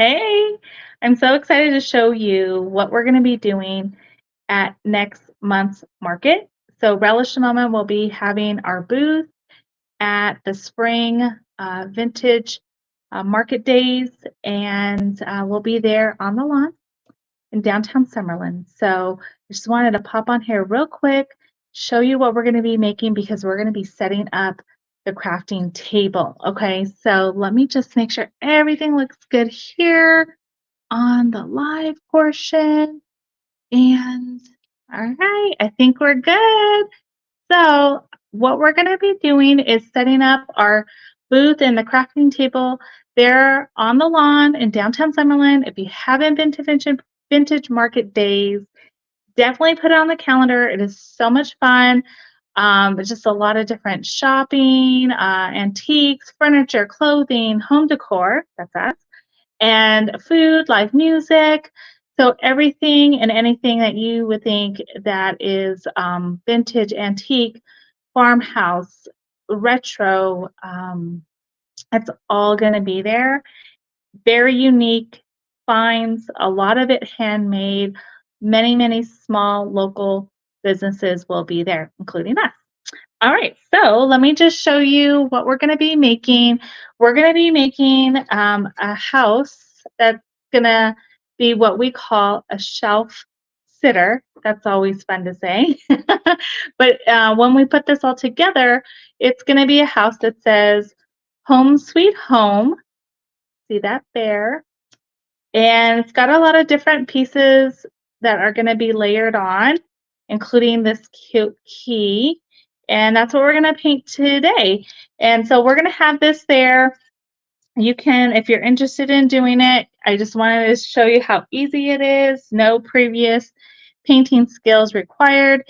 Hey, I'm so excited to show you what we're going to be doing at next month's market. So, Relish a Moment will be having our booth at the spring vintage market days, and we'll be there on the lawn in downtown Summerlin. So, I just wanted to pop on here real quick, show you what we're going to be making because we're going to be setting up the crafting table. Okay, so let me just make sure everything looks good here on the live portion. And all right, I think we're good. So, what we're going to be doing is setting up our booth and the crafting table there on the lawn in downtown Summerlin. If you haven't been to Vintage Market Days, definitely put it on the calendar. It is so much fun. It's just a lot of different shopping, antiques, furniture, clothing, home decor. That's us and food, live music. So everything and anything that you would think that is vintage, antique, farmhouse, retro, it's all going to be there. Very unique finds, a lot of it handmade. Many, many small local businesses will be there, including us. All right, so let me just show you what we're going to be making. We're going to be making a house that's going to be what we call a shelf sitter. That's always fun to say. But when we put this all together, it's going to be a house that says Home Sweet Home. See that there? And it's got a lot of different pieces that are going to be layered on, including this cute key. And that's what we're going to paint today. And so we're going to have this there. You can, if you're interested in doing it, I just wanted to show you how easy it is. No previous painting skills required.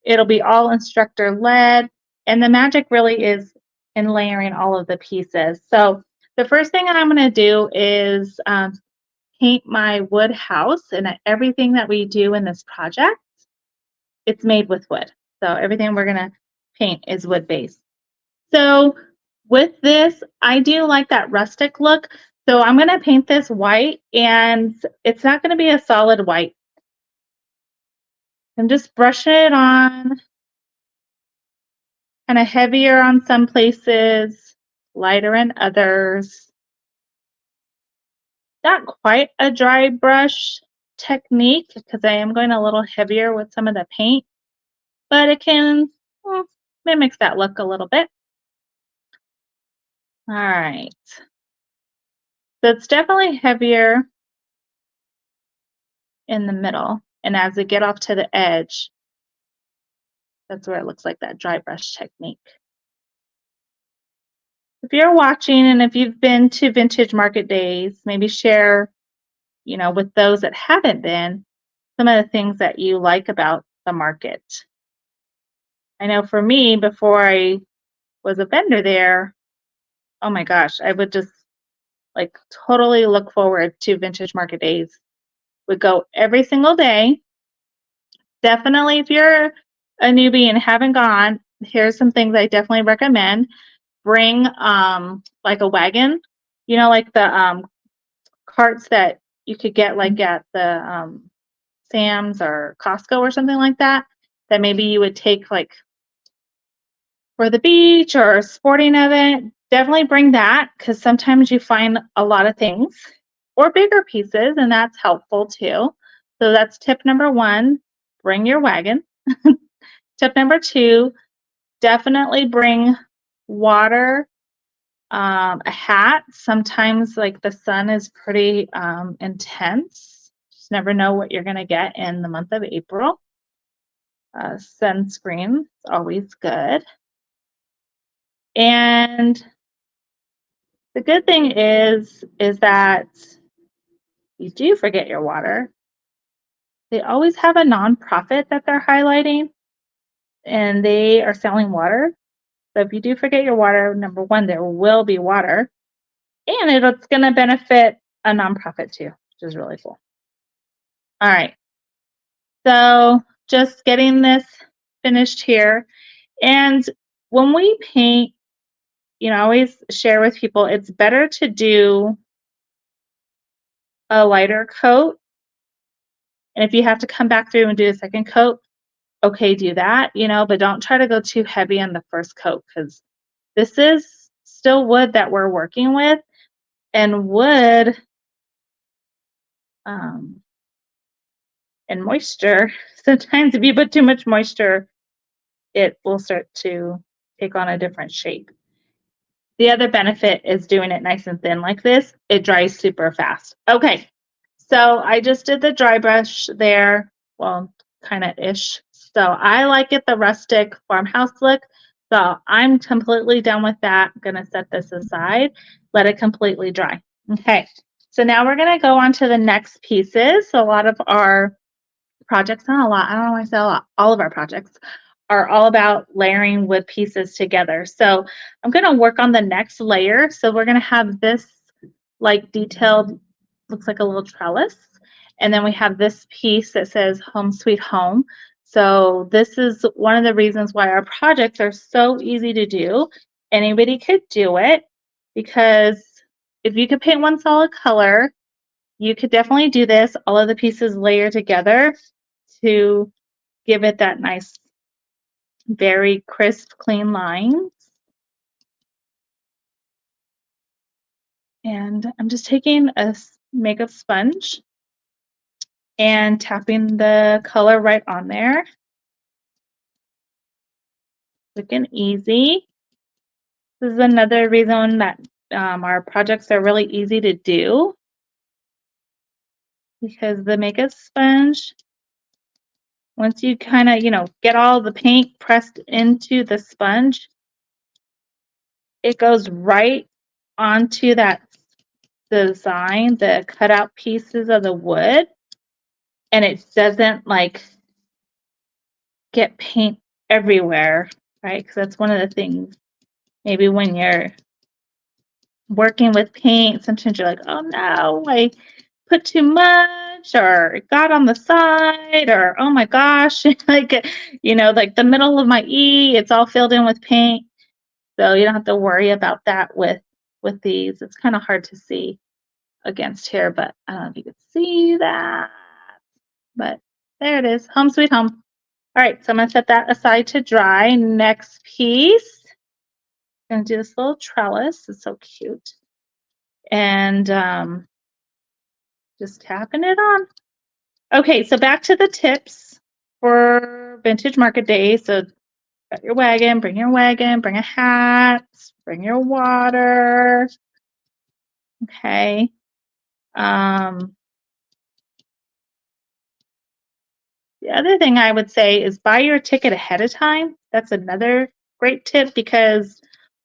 It'll be all instructor led. And the magic really is in layering all of the pieces. So the first thing I'm going to do is paint my wood house, and everything that we do in this project, it's made with wood. So everything we're gonna paint is wood based. So with this, I do like that rustic look. So I'm gonna paint this white, and it's not gonna be a solid white. I'm just brushing it on, kind of heavier on some places, lighter in others. Not quite a dry brush technique because I am going a little heavier with some of the paint, but it can mimics that look a little bit. All right. So it's definitely heavier in the middle. And as we get off to the edge, that's where it looks like that dry brush technique. If you're watching and if you've been to Vintage Market Days, maybe share, with those that haven't been, some of the things that you like about the market. I know for me, before I was a vendor there, oh my gosh, I would just like totally look forward to Vintage Market Days. Would go every single day. Definitely, if you're a newbie and haven't gone, here's some things I definitely recommend. Bring like a wagon, like the carts that you could get like at the Sam's or Costco or something like that. That maybe you would take like for the beach or a sporting event. Definitely bring that because sometimes you find a lot of things or bigger pieces, and that's helpful too. So that's tip number one, bring your wagon. Tip number two, definitely bring water, a hat. Sometimes like the sun is pretty intense. Just never know what you're going to get in the month of April. Sunscreen is always good. And the good thing is that you do forget your water. They always have a nonprofit that they're highlighting, and they are selling water. So if you do forget your water, number one, there will be water, and it's going to benefit a nonprofit too, which is really cool. All right. So just getting this finished here. And when we paint, I always share with people, it's better to do a lighter coat. And if you have to come back through and do a second coat, okay, do that, but don't try to go too heavy on the first coat because this is still wood that we're working with. And wood um, and moisture, sometimes if you put too much moisture, it will start to take on a different shape. The other benefit is doing it nice and thin like this. It dries super fast. Okay, so I just did the dry brush there. Well, kind of ish. So I like it the rustic farmhouse look. So I'm completely done with that. I'm going to set this aside, let it completely dry. Okay, so now we're going to go on to the next pieces. So a lot of our projects, not a lot, I don't know why I say a lot, all of our projects are all about layering wood pieces together. So I'm going to work on the next layer. So we're going to have this like detailed, looks like a little trellis. And then we have this piece that says Home Sweet Home. So this is one of the reasons why our projects are so easy to do. Anybody could do it because if you could paint one solid color, you could definitely do this. All of the pieces layer together to give it that nice, very crisp, clean lines. And I'm just taking a makeup sponge and tapping the color right on there. Quick and easy. This is another reason that our projects are really easy to do because the makeup sponge, once you kind of, get all the paint pressed into the sponge, it goes right onto that design, the cutout pieces of the wood, and it doesn't like get paint everywhere, right? Because that's one of the things. Maybe when you're working with paint, sometimes you're like, oh no, I put too much, or it got on the side, or oh my gosh, like like the middle of my E, it's all filled in with paint. So you don't have to worry about that with these. It's kind of hard to see against here, but I don't know if you can see that. But there it is, Home Sweet Home. All right, so I'm gonna set that aside to dry. Next piece, I'm gonna do this little trellis. It's so cute. And just tapping it on. Okay, so back to the tips for Vintage Market Day. So got your wagon, bring a hat, bring your water. Okay. The other thing I would say is buy your ticket ahead of time. That's another great tip because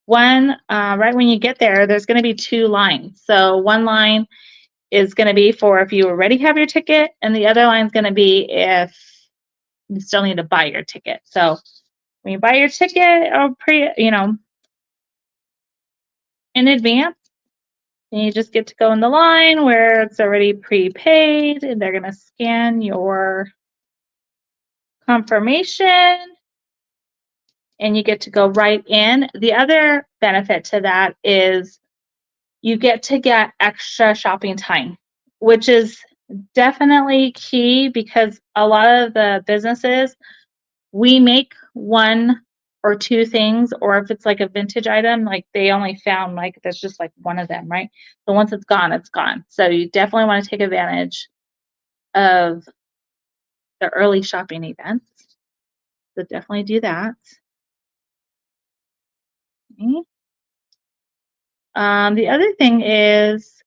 right when you get there, there's going to be two lines. So one line is going to be for if you already have your ticket, and the other line is going to be if you still need to buy your ticket. So when you buy your ticket or in advance, and you just get to go in the line where it's already prepaid, and they're going to scan your confirmation and you get to go right in. The other benefit to that is you get to get extra shopping time, which is definitely key because a lot of the businesses, we make one or two things, or if it's like a vintage item, like they only found like there's just like one of them, right? So once it's gone, it's gone. So you definitely want to take advantage of the early shopping events. So definitely do that. Okay. The other thing is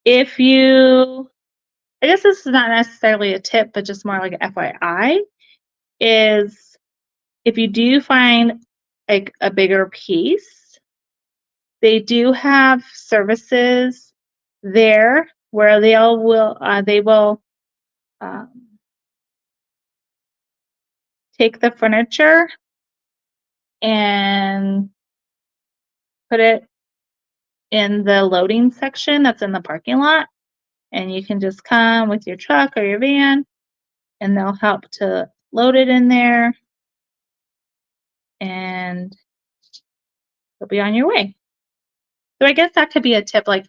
if you, I guess this is not necessarily a tip, but just more like an FYI, is if you do find like a bigger piece, they do have services there where they will um, take the furniture and put it in the loading section that's in the parking lot, and you can just come with your truck or your van, and they'll help to load it in there, and you'll be on your way. So I guess that could be a tip. Like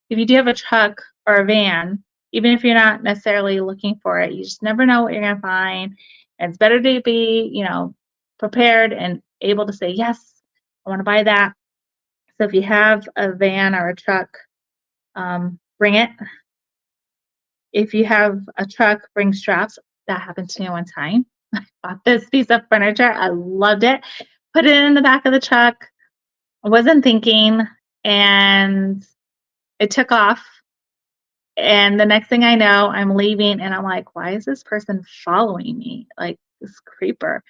if you do have a truck or a van, even if you're not necessarily looking for it, you just never know what you're going to find. And it's better to be, prepared and able to say, yes, I want to buy that. So if you have a van or a truck, bring it. If you have a truck, bring straps. That happened to me one time. I bought this piece of furniture. I loved it. Put it in the back of the truck. I wasn't thinking, and it took off. And the next thing I know, I'm leaving, and I'm like, why is this person following me? Like this creeper.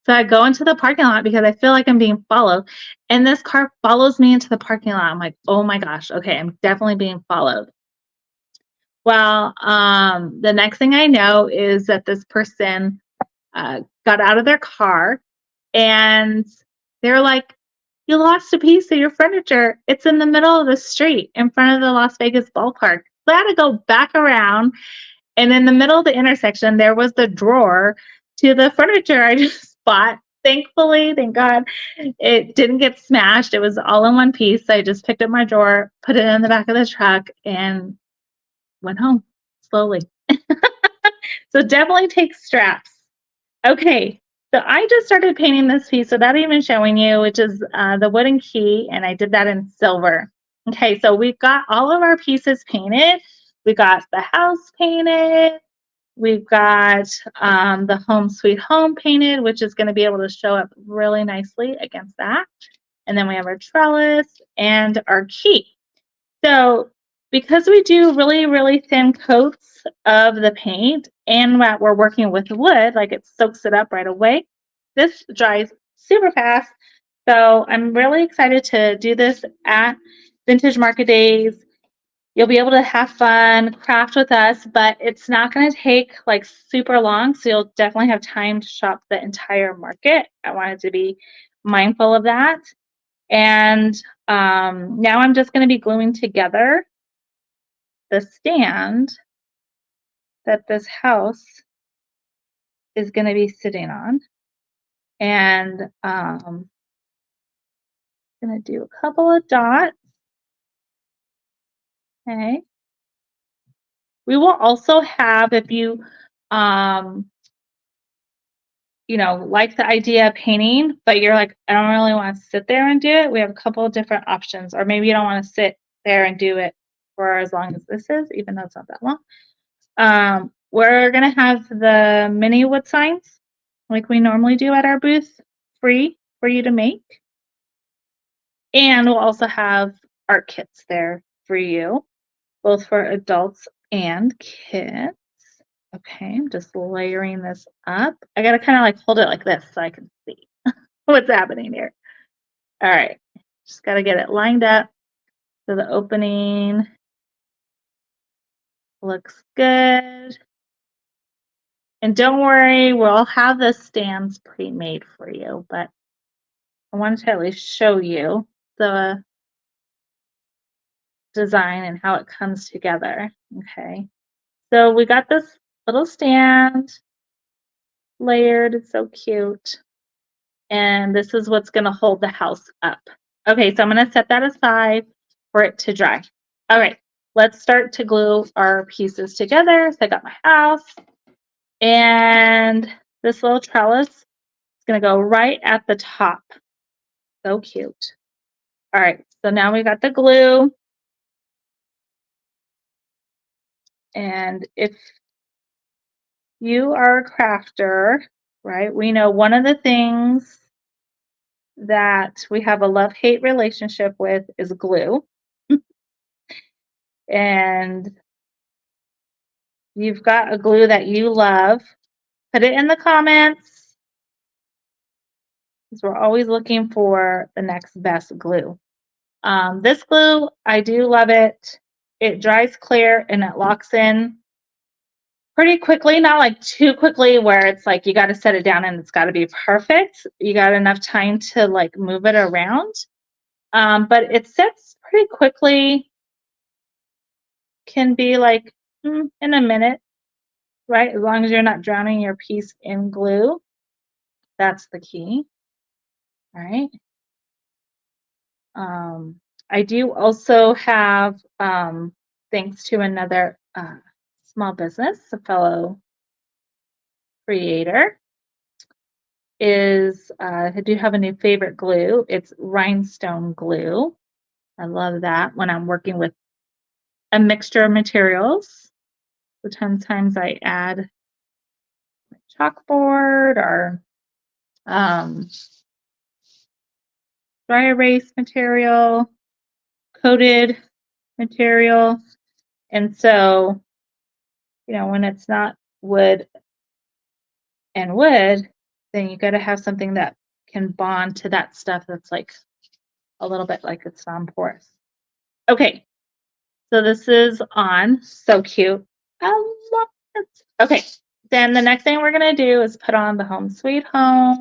So I go into the parking lot because I feel like I'm being followed. And this car follows me into the parking lot. I'm like, oh my gosh, okay, I'm definitely being followed. Well, the next thing I know is that this person got out of their car, and they're like, you lost a piece of your furniture. It's in the middle of the street in front of the Las Vegas ballpark. So I had to go back around, and in the middle of the intersection, there was the drawer to the furniture I just bought. Thankfully, thank God, it didn't get smashed. It was all in one piece. I just picked up my drawer, put it in the back of the truck, and went home slowly. So definitely take straps. Okay, so I just started painting this piece without even showing you, which is the wooden key, and I did that in silver. Okay, so we've got all of our pieces painted. We got the house painted. We've got the home sweet home painted, which is going to be able to show up really nicely against that. And then we have our trellis and our key. So because we do really, really thin coats of the paint and that we're working with wood, like it soaks it up right away, this dries super fast. So I'm really excited to do this at Vintage Market Days. You'll be able to have fun, craft with us, but it's not going to take like super long. So you'll definitely have time to shop the entire market. I wanted to be mindful of that. And now I'm just going to be gluing together the stand that this house is going to be sitting on. And I'm going to do a couple of dots. Okay. We will also have, if you, like the idea of painting, but you're like, I don't really want to sit there and do it. We have a couple of different options. Or maybe you don't want to sit there and do it for as long as this is, even though it's not that long. We're going to have the mini wood signs like we normally do at our booth, free for you to make. And we'll also have art kits there for you, both for adults and kids. Okay, I'm just layering this up. I gotta kind of like hold it like this so I can see what's happening here. All right, just gotta get it lined up so the opening looks good. And don't worry, we'll have the stands pre-made for you, but I wanted to at least show you the design and how it comes together. Okay, so we got this little stand layered. It's so cute. And this is what's going to hold the house up. Okay, so I'm going to set that aside for it to dry. All right, let's start to glue our pieces together. So I got my house, and this little trellis is going to go right at the top. So cute. All right, so now we got the glue. And if you are a crafter, right, we know one of the things that we have a love-hate relationship with is glue. And you've got a glue that you love, put it in the comments, because we're always looking for the next best glue. This glue, I do love it. It dries clear and it locks in pretty quickly, not like too quickly where it's like you got to set it down and it's got to be perfect. You got enough time to like move it around. But it sets pretty quickly, can be like in a minute, right? As long as you're not drowning your piece in glue. That's the key. All right. I do also have thanks to another small business, a fellow creator, is I do have a new favorite glue. It's rhinestone glue. I love that when I'm working with a mixture of materials. Sometimes I add chalkboard or dry erase material, coated material. And so, when it's not wood and wood, then you got to have something that can bond to that stuff that's like a little bit like it's non-porous. Okay, so this is on. So cute. I love it. Okay, then the next thing we're going to do is put on the Home Sweet Home.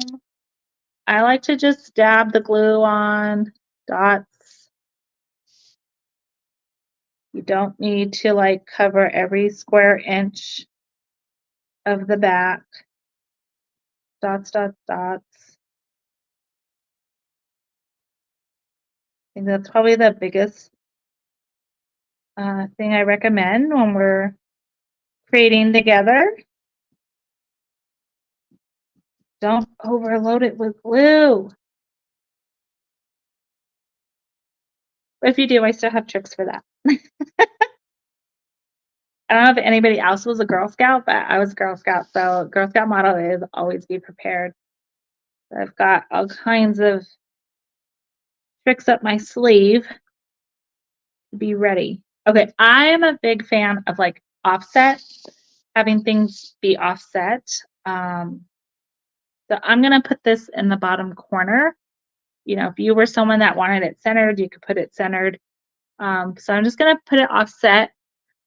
I like to just dab the glue on dots. You don't need to like cover every square inch of the back. Dots, dots, dots. I think that's probably the biggest thing I recommend when we're creating together. Don't overload it with glue. If you do, I still have tricks for that. I don't know if anybody else was a Girl Scout, but I was a Girl Scout. So Girl Scout motto is always be prepared. I've got all kinds of tricks up my sleeve to be ready. Okay, I am a big fan of like offset, having things be offset. So I'm going to put this in the bottom corner. If you were someone that wanted it centered, you could put it centered. So I'm just going to put it offset,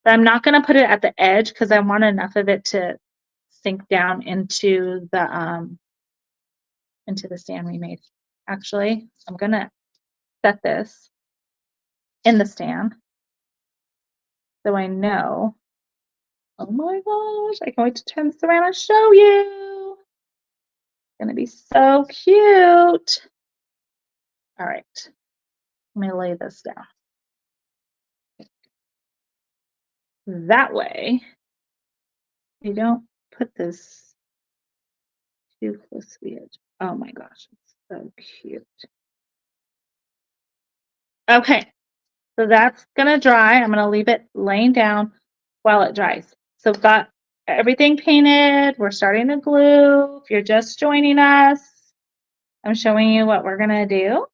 but I'm not going to put it at the edge because I want enough of it to sink down into the stand we made. Actually, I'm going to set this in the stand so I know. Oh my gosh, I can't wait to turn this around and show you. It's going to be so cute. All right, let me lay this down. That way, you don't put this too close to the edge. Oh my gosh, it's so cute. Okay, so that's gonna dry. I'm gonna leave it laying down while it dries. So I've got everything painted. We're starting to glue. If you're just joining us, I'm showing you what we're gonna do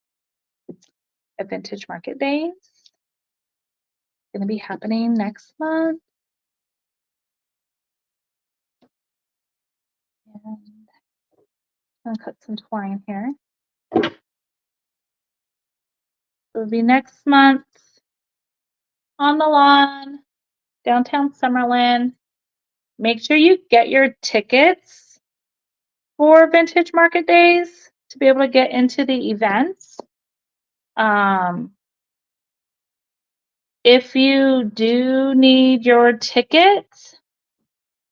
at Vintage Market Days. It's gonna be happening next month. And I'm gonna cut some twine here. It'll be next month on the lawn, downtown Summerlin. Make sure you get your tickets for Vintage Market Days to be able to get into the events. If you do need your tickets,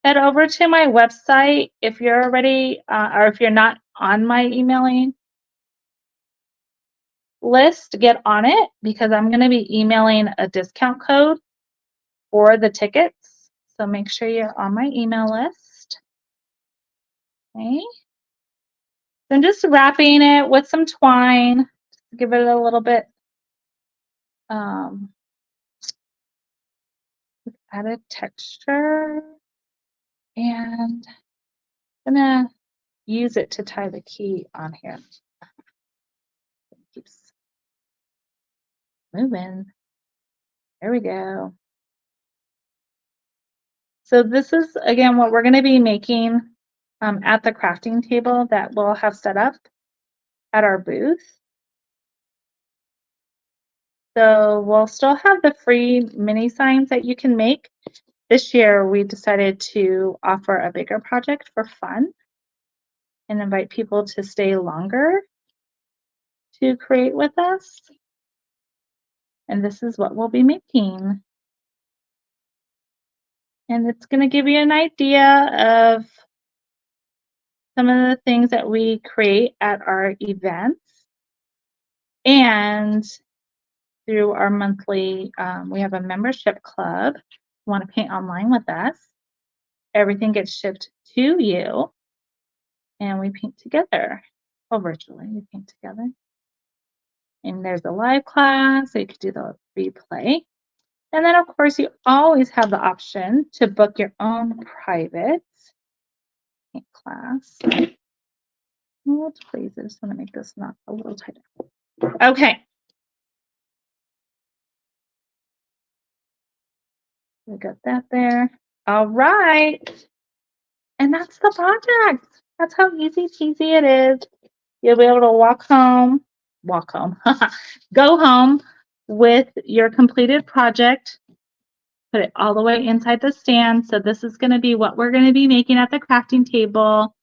head over to my website. If you're already, or if you're not on my emailing list, get on it because I'm going to be emailing a discount code for the tickets. So make sure you're on my email list. Okay. So I'm just wrapping it with some twine to give it a little bit added texture, and I'm gonna use it to tie the key on here. It keeps moving. There we go. So this is again what we're going to be making at the crafting table that we'll have set up at our booth. So we'll still have the free mini signs that you can make. This year we decided to offer a bigger project for fun and invite people to stay longer to create with us. And this is what we'll be making. And it's going to give you an idea of some of the things that we create at our events. And through our monthly, we have a membership club. You want to paint online with us. Everything gets shipped to you, and we paint together. Well, virtually, we paint together. And there's a live class, so you could do the replay. And then, of course, you always have the option to book your own private paint class. Let's please, I just want to make this knot a little tighter. Okay. We got that there. All right. And that's the project. That's how easy peasy it is. You'll be able to go home with your completed project. Put it all the way inside the stand. So this is going to be what we're going to be making at the crafting table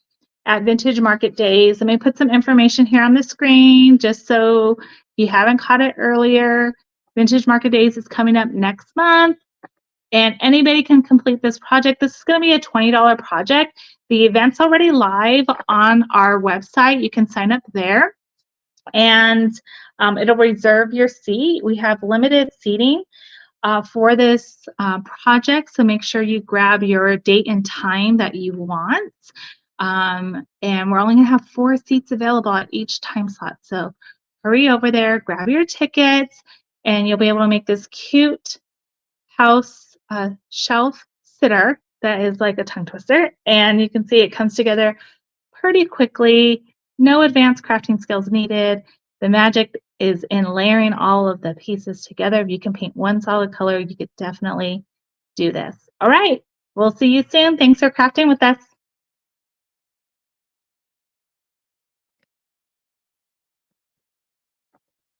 at Vintage Market Days. Let me put some information here on the screen just so if you haven't caught it earlier. Vintage Market Days is coming up next month, and anybody can complete this project. This is going to be a $20 project. The event's already live on our website. You can sign up there, and it'll reserve your seat. We have limited seating for this project, so make sure you grab your date and time that you want. And we're only going to have 4 seats available at each time slot. So hurry over there, grab your tickets, and you'll be able to make this cute house shelf sitter that is like a tongue twister. And you can see it comes together pretty quickly. No advanced crafting skills needed. The magic is in layering all of the pieces together. If you can paint one solid color, you could definitely do this. All right, we'll see you soon. Thanks for crafting with us.